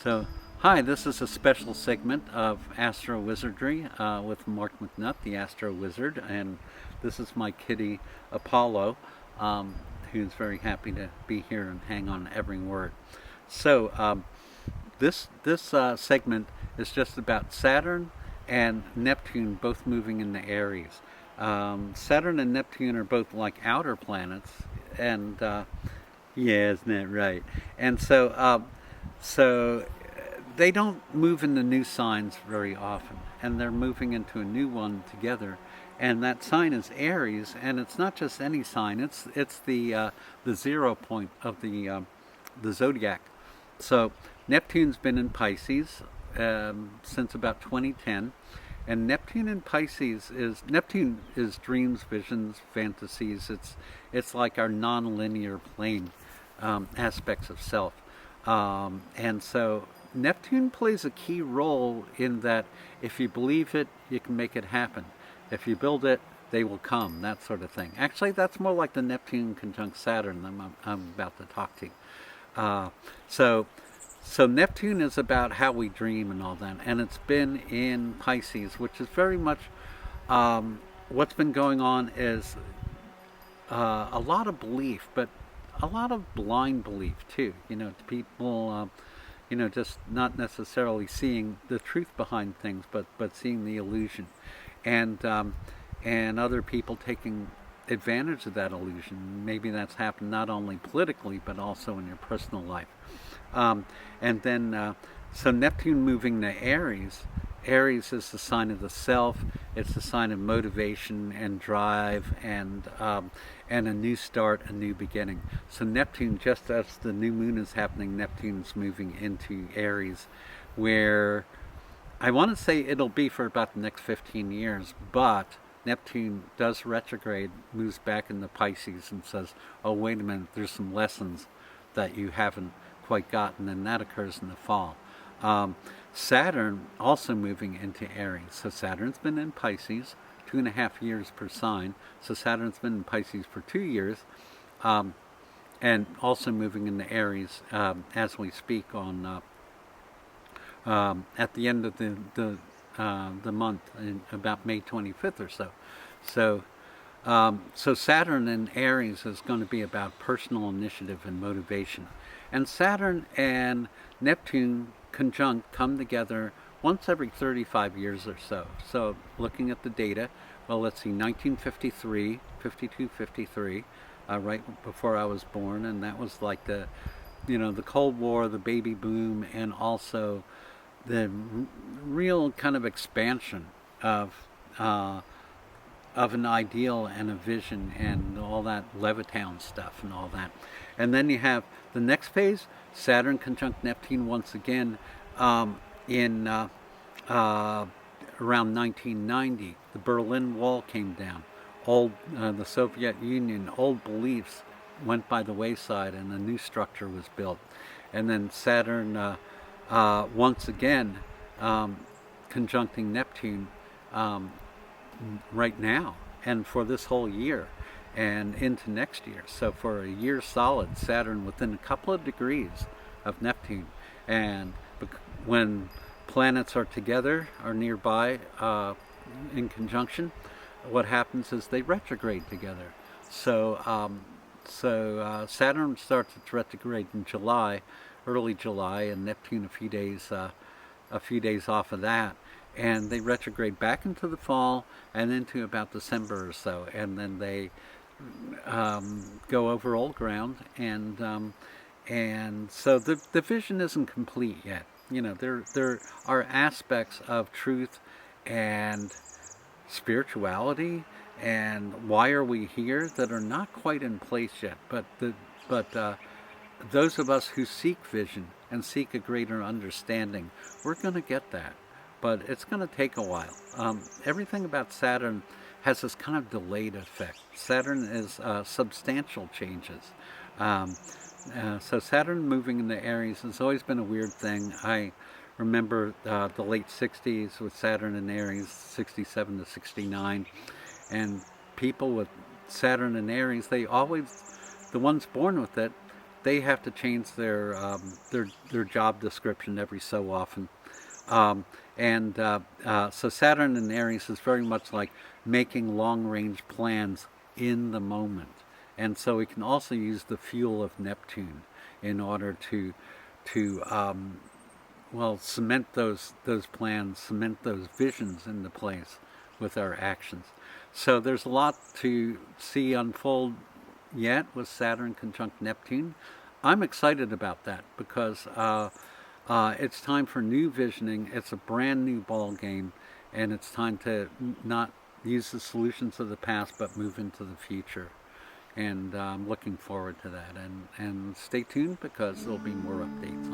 So, hi, this is a special segment of Astro Wizardry with Mark McNutt, the Astro Wizard, and this is my kitty Apollo, um, who's very happy to be here and hang on every word. So, this segment is just about Saturn and Neptune both moving into Aries. Saturn and Neptune are both like outer planets, and yeah, isn't that right? And so they don't move into new signs very often, and they're moving into a new one together. And that sign is Aries, and it's not just any sign. It's the 0 point of the zodiac. So Neptune's been in Pisces since about 2010, and Neptune is dreams, visions, fantasies. It's like our non-linear plane aspects of self. And so Neptune plays a key role in that if you believe it, you can make it happen. If you build it, they will come, that sort of thing. Actually, that's more like the Neptune conjunct Saturn I'm about to talk to. Uh, so, so Neptune is about how we dream and all that, and it's been in Pisces, which is very much what's been going on is a lot of belief, but a lot of blind belief too. People, just not necessarily seeing the truth behind things, but seeing the illusion, and other people taking advantage of that illusion. Maybe that's happened not only politically but also in your personal life. And then, so Neptune moving to Aries. Aries is the sign of the self. It's the sign of motivation and drive and a new start, a new beginning. So Neptune, just as the new moon is happening, Neptune's moving into Aries, where I want to say it'll be for about the next 15 years, but Neptune does retrograde, moves back into Pisces and says, oh, wait a minute, there's some lessons that you haven't quite gotten, and that occurs in the fall. Saturn also moving into Aries. So Saturn's been in Pisces 2.5 years per sign. So Saturn's been in Pisces for 2 years, and also moving into Aries as we speak on at the end of the month, in about May 25th or so. So so Saturn in Aries is going to be about personal initiative and motivation. And Saturn and Neptune conjunct come together once every 35 years or so. So looking at the data, well, let's see, 1953, 52, 53, right before I was born, and that was like the Cold War, the baby boom, and also the real kind of expansion of uh, of an ideal and a vision and all that Levittown stuff and all that. And then you have the next phase, Saturn conjunct Neptune once again in around 1990. The Berlin Wall came down. The Soviet Union, old beliefs went by the wayside and a new structure was built. And then Saturn once again conjuncting Neptune right now and for this whole year and into next year. So for a year solid, Saturn within a couple of degrees of Neptune. And when planets are together or nearby in conjunction, what happens is they retrograde together. So Saturn starts its retrograde in July, early July, and Neptune a few days off of that, and they retrograde back into the fall and into about December or so, and then they go over old ground, and so the vision isn't complete yet. There are aspects of truth and spirituality and why are we here that are not quite in place yet, but those of us who seek vision and seek a greater understanding, we're going to get that. But it's going to take a while. Everything about Saturn has this kind of delayed effect. Saturn is substantial changes. So Saturn moving into Aries has always been a weird thing. I remember the late 60s with Saturn in Aries, 67 to 69. And people with Saturn in Aries, the ones born with it, they have to change their job description every so often. So Saturn in Aries is very much like making long-range plans in the moment, and so we can also use the fuel of Neptune in order to cement those plans, cement those visions into place with our actions. So there's a lot to see unfold yet with Saturn conjunct Neptune. I'm excited about that because it's time for new visioning. It's a brand new ball game, and it's time to not use the solutions of the past, but move into the future. And I'm looking forward to that. And stay tuned because there'll be more updates.